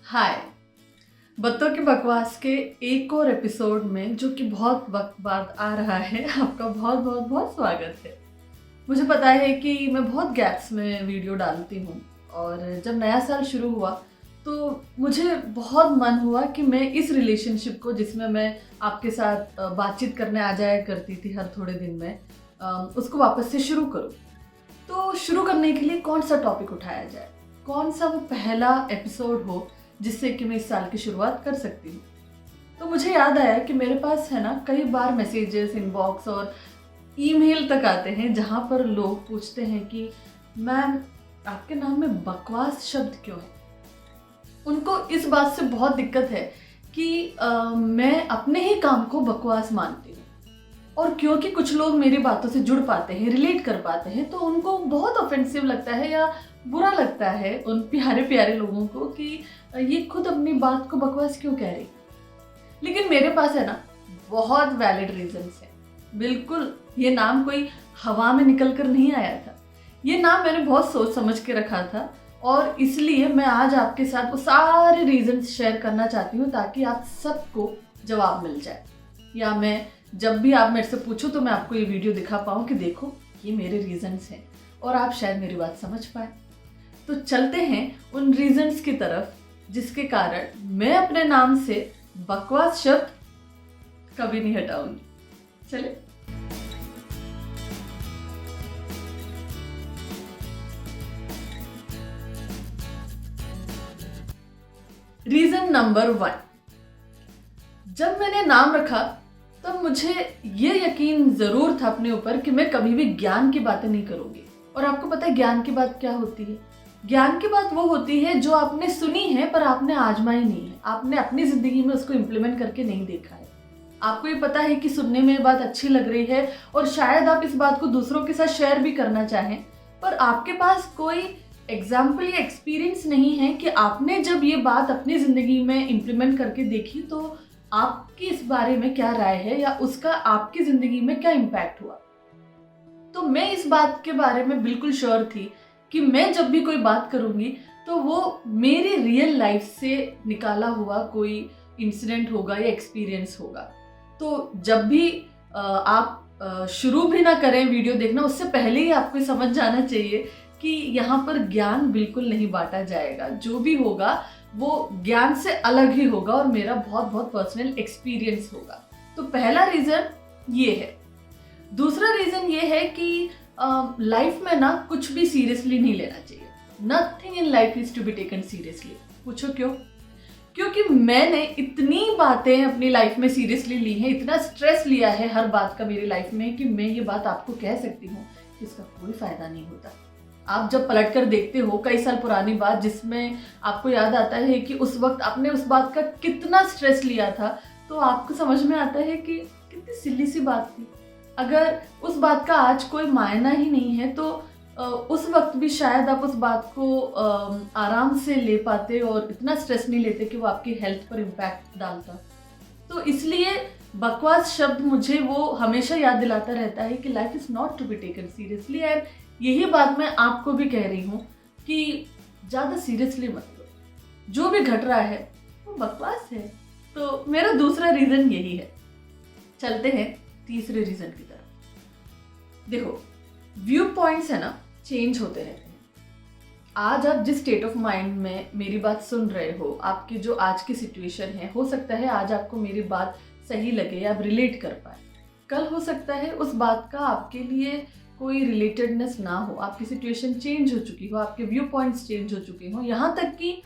हाय। बत्तों की बकवास के एक और एपिसोड में जो कि बहुत वक्त बाद आ रहा है, आपका बहुत बहुत बहुत स्वागत है। मुझे पता है कि मैं बहुत गैप्स में वीडियो डालती हूँ और जब नया साल शुरू हुआ तो मुझे बहुत मन हुआ कि मैं इस रिलेशनशिप को, जिसमें मैं आपके साथ बातचीत करने आ जाया करती थी हर थोड़े दिन में, उसको वापस से शुरू करूँ। तो शुरू करने के लिए कौन सा टॉपिक उठाया जाए, कौन सा वो पहला एपिसोड हो जिससे कि मैं इस साल की शुरुआत कर सकती हूँ। तो मुझे याद आया कि मेरे पास है ना, कई बार मैसेजेस, इनबॉक्स और ईमेल तक आते हैं जहाँ पर लोग पूछते हैं कि मैम, आपके नाम में बकवास शब्द क्यों है। उनको इस बात से बहुत दिक्कत है कि मैं अपने ही काम को बकवास मानती हूँ, और क्योंकि कुछ लोग मेरी बातों से जुड़ पाते हैं, रिलेट कर पाते हैं, तो उनको बहुत ऑफेंसिव लगता है या बुरा लगता है उन प्यारे प्यारे लोगों को कि ये खुद अपनी बात को बकवास क्यों कह रही। लेकिन मेरे पास है ना, बहुत वैलिड रीजंस हैं। बिल्कुल ये नाम कोई हवा में निकल कर नहीं आया था। ये नाम मैंने बहुत सोच समझ के रखा था, और इसलिए मैं आज आपके साथ वो सारे रीजंस शेयर करना चाहती हूँ ताकि आप सबको जवाब मिल जाए, या मैं जब भी आप मेरे से पूछो तो मैं आपको ये वीडियो दिखा पाऊँ कि देखो ये मेरे रीजंस हैं, और आप शायद मेरी बात समझ पाए। तो चलते हैं उन रीजंस की तरफ जिसके कारण मैं अपने नाम से बकवास शब्द कभी नहीं हटाऊंगी। चले। रीजन नंबर 1, जब मैंने नाम रखा तब मुझे ये यकीन जरूर था अपने ऊपर कि मैं कभी भी ज्ञान की बातें नहीं करूंगी। और आपको पता है ज्ञान की बात क्या होती है? ज्ञान की बात वो होती है जो आपने सुनी है पर आपने आजमाई नहीं है, आपने अपनी जिंदगी में उसको इम्प्लीमेंट करके नहीं देखा है। आपको ये पता है कि सुनने में ये बात अच्छी लग रही है और शायद आप इस बात को दूसरों के साथ शेयर भी करना चाहें, पर आपके पास कोई एग्जाम्पल या एक्सपीरियंस नहीं है कि आपने जब ये बात अपनी जिंदगी में इम्प्लीमेंट करके देखी तो आपकी इस बारे में क्या राय है या उसका आपकी जिंदगी में क्या इम्पैक्ट हुआ। तो मैं इस बात के बारे में बिल्कुल श्योर थी कि मैं जब भी कोई बात करूंगी तो वो मेरी रियल लाइफ से निकाला हुआ कोई इंसिडेंट होगा या एक्सपीरियंस होगा। तो जब भी आप शुरू भी ना करें वीडियो देखना, उससे पहले ही आपको समझ जाना चाहिए कि यहाँ पर ज्ञान बिल्कुल नहीं बांटा जाएगा। जो भी होगा वो ज्ञान से अलग ही होगा और मेरा बहुत बहुत पर्सनल एक्सपीरियंस होगा। तो पहला रीजन ये है। दूसरा रीजन ये है कि लाइफ में ना कुछ भी सीरियसली नहीं लेना चाहिए। Nothing in life is to be taken seriously. पूछो क्यों? क्योंकि मैंने इतनी बातें अपनी लाइफ में सीरियसली ली हैं, इतना स्ट्रेस लिया है हर बात का मेरी लाइफ में कि मैं ये बात आपको कह सकती हूँ कि इसका कोई फायदा नहीं होता। आप जब पलट कर देखते हो कई साल पुरानी बात, जिसमें आपको याद आता है कि उस वक्त आपने उस बात का कितना स्ट्रेस लिया था, तो आपको समझ में आता है कि कितनी सिली सी बात थी। अगर उस बात का आज कोई मायना ही नहीं है तो उस वक्त भी शायद आप उस बात को आराम से ले पाते और इतना स्ट्रेस नहीं लेते कि वो आपकी हेल्थ पर इम्पैक्ट डालता। तो इसलिए बकवास शब्द मुझे वो हमेशा याद दिलाता रहता है कि life is not to be taken seriously. And यही बात मैं आपको भी कह रही हूँ कि ज़्यादा सीरियसली मत लो, जो भी घट रहा है वो बकवास है। तो मेरा दूसरा रीज़न यही है। चलते हैं तीसरे रीज़न की तरफ। देखो, व्यू पॉइंट्स है ना, चेंज होते रहते हैं। आज आप जिस स्टेट ऑफ माइंड में मेरी बात सुन रहे हो, आपकी जो आज की सिचुएशन है, हो सकता है आज आपको मेरी बात सही लगे, आप रिलेट कर पाए। कल हो सकता है उस बात का आपके लिए कोई रिलेटेडनेस ना हो, आपकी सिचुएशन चेंज हो चुकी हो, आपके व्यू पॉइंट्स चेंज हो चुके हो, यहाँ तक कि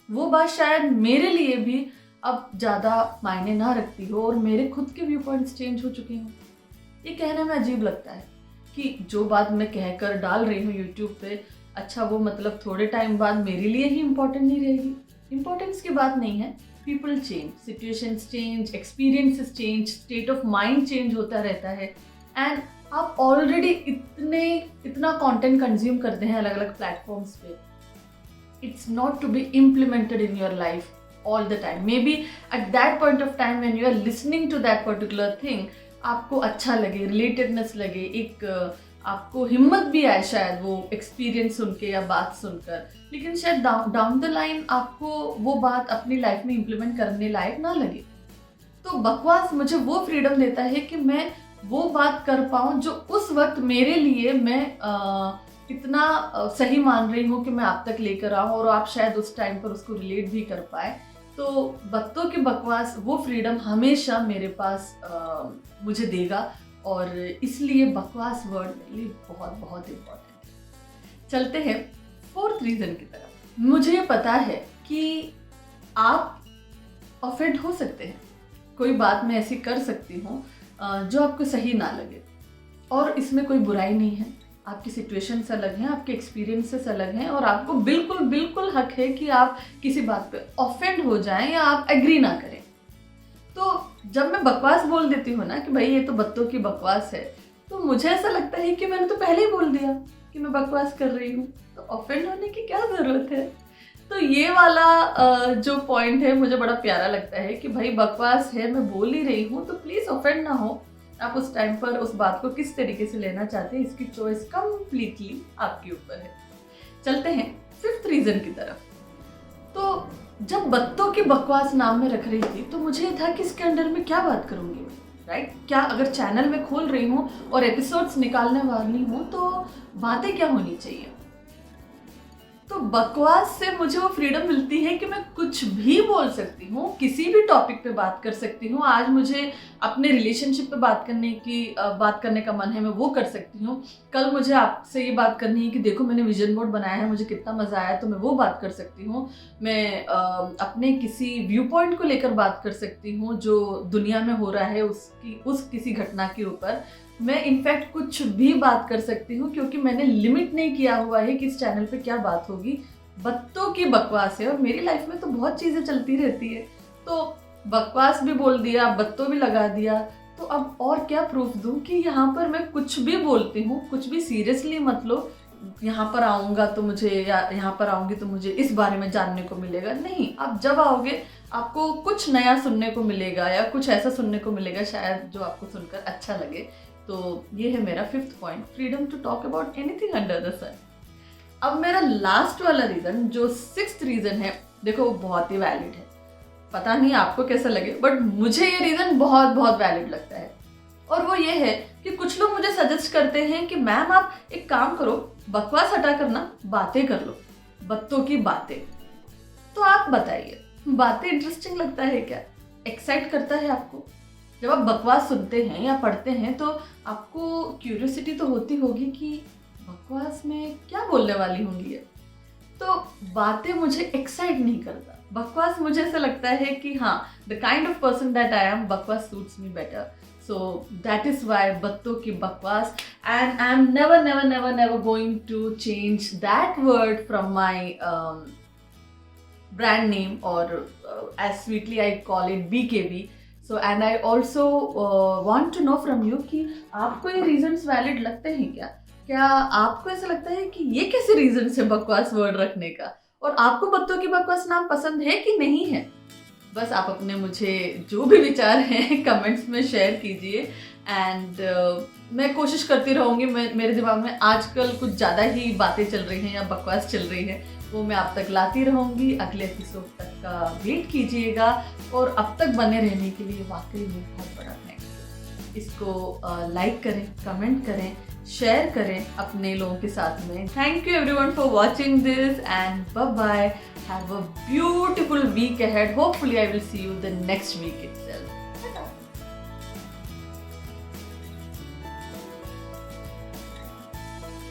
वो बात शायद मेरे लिए भी अब ज़्यादा मायने ना रखती हो और मेरे खुद के व्यू पॉइंट्स चेंज हो चुके हों। ये कहने में अजीब लगता है कि जो बात मैं कहकर डाल रही हूँ यूट्यूब पे, अच्छा वो मतलब थोड़े टाइम बाद मेरे लिए ही इम्पोर्टेंट नहीं रहेगी। इम्पोर्टेंस की बात नहीं है। People change, situations change, experiences change, state of mind change होता रहता है। एंड आप ऑलरेडी इतना कंटेंट कंज्यूम करते हैं अलग अलग प्लेटफॉर्म्स पे। It's not to be implemented in your life all the time. Maybe at that point of time when you are listening to that particular thing, आपको अच्छा लगे, रिलेटेडनेस लगे, एक आपको हिम्मत भी आए शायद वो एक्सपीरियंस सुन के या बात सुनकर, लेकिन शायद डाउन द लाइन आपको वो बात अपनी लाइफ में इम्प्लीमेंट करने लायक ना लगे। तो बकवास मुझे वो फ्रीडम देता है कि मैं वो बात कर पाऊँ जो उस वक्त मेरे लिए मैं इतना सही मान रही हूँ कि मैं आप तक लेकर आऊँ, और आप शायद उस टाइम पर उसको रिलेट भी कर पाए। तो बत्तों की बकवास वो फ्रीडम हमेशा मेरे पास मुझे देगा, और इसलिए बकवास वर्ड मेरे लिए बहुत बहुत इम्पोर्टेंट है। चलते हैं फोर्थ रीज़न की तरफ। मुझे पता है कि आप ऑफेंड हो सकते हैं, कोई बात मैं ऐसी कर सकती हूँ जो आपको सही ना लगे, और इसमें कोई बुराई नहीं है। आपकी सिचुएशन से अलग है, आपके एक्सपीरियंसेस अलग हैं, और आपको बिल्कुल बिल्कुल हक है कि आप किसी बात पे ऑफेंड हो जाएं या आप एग्री ना करें। तो जब मैं बकवास बोल देती हूँ ना कि भाई ये तो बत्तों की बकवास है, तो मुझे ऐसा लगता है कि मैंने तो पहले ही बोल दिया कि मैं बकवास कर रही हूँ, तो ऑफेंड होने की क्या ज़रूरत है। तो ये वाला जो पॉइंट है मुझे बड़ा प्यारा लगता है कि भाई बकवास है, मैं बोल ही रही हूँ, तो प्लीज़ ऑफेंड ना हो। आप उस टाइम पर उस बात को किस तरीके से लेना चाहते हैं, इसकी चॉइस कंप्लीटली आपके ऊपर है। चलते हैं फिफ्थ रीज़न की तरफ। तो जब बत्तों की बकवास नाम में रख रही थी तो मुझे ये था कि इसके अंडर में क्या बात करूँगी मैं, राइट। क्या अगर चैनल में खोल रही हूँ और एपिसोड्स निकालने वाली हूँ तो बातें क्या होनी चाहिए। तो बकवास से मुझे वो फ्रीडम मिलती है कि मैं कुछ भी बोल सकती हूँ, किसी भी टॉपिक पे बात कर सकती हूँ। आज मुझे अपने रिलेशनशिप पे बात करने का मन है, मैं वो कर सकती हूँ। कल मुझे आपसे ये बात करनी है कि देखो मैंने विजन बोर्ड बनाया है, मुझे कितना मज़ा आया, तो मैं वो बात कर सकती हूँ। मैं अपने किसी व्यू पॉइंट को लेकर बात कर सकती हूँ जो दुनिया में हो रहा है उस किसी घटना के ऊपर। मैं इनफैक्ट कुछ भी बात कर सकती हूँ, क्योंकि मैंने लिमिट नहीं किया हुआ है कि इस चैनल पे क्या बात होगी। बत्तों की बकवास है और मेरी लाइफ में तो बहुत चीज़ें चलती रहती है, तो बकवास भी बोल दिया, बत्तों भी लगा दिया, तो अब और क्या प्रूफ दूँ कि यहाँ पर मैं कुछ भी बोलती हूँ। कुछ भी सीरियसली मत लो, यहाँ पर आऊँगा तो मुझे, या यहाँ पर आऊँगी तो मुझे इस बारे में जानने को मिलेगा, नहीं। आप जब आओगे आपको कुछ नया सुनने को मिलेगा, या कुछ ऐसा सुनने को मिलेगा शायद जो आपको सुनकर अच्छा लगे। तो ये है मेरा fifth point, freedom to talk about anything under the sun. अब मेरा लास्ट वाला रीज़न जो सिक्स्थ रीज़न है, देखो वो बहुत ही वैलिड है। पता नहीं आपको कैसा लगे, बट मुझे ये रीज़न बहुत बहुत वैलिड लगता है। और वो ये है कि कुछ लोग मुझे सजेस्ट करते हैं कि मैम आप एक काम करो, बकवास हटा कर ना बातें कर लो, बत्तों की बातें। तो आप बताइए, बातें इंटरेस्टिंग लगता है क्या? एक्साइट करता है आपको? जब आप बकवास सुनते हैं या पढ़ते हैं तो आपको क्यूरियोसिटी तो होती होगी कि बकवास में क्या बोलने वाली होंगी ये। तो बातें मुझे एक्साइट नहीं करता। बकवास मुझे ऐसा लगता है कि हाँ, the kind of person that I am, बकवास suits me better. So that is why बत्तों की बकवास, and I'm never going to change that word from my brand name, or as sweetly I call it BKB. So and I also want to know from you कि आपको ये reasons valid लगते हैं क्या? क्या आपको ऐसा लगता है कि ये कैसे reasons है बकवास वर्ड रखने का, और आपको बत्तों की बकवास नाम पसंद है कि नहीं है? बस आप अपने मुझे जो भी विचार हैं कमेंट्स में शेयर कीजिए, एंड मैं कोशिश करती रहूँगी। मेरे दिमाग में आजकल कुछ ज़्यादा ही बातें चल रही हैं या बकवास चल रही है, वो मैं आप तक लाती रहूँगी। अगले एपिसोड तक का वेट कीजिएगा, और अब तक बने रहने के लिए वाकई में बहुत बड़ा थैंक यू। इसको लाइक करें, कमेंट करें, शेयर करें अपने लोगों के साथ में। Thank you everyone for watching this, and bye bye. Have a beautiful week ahead. Hopefully I will see you the next week itself.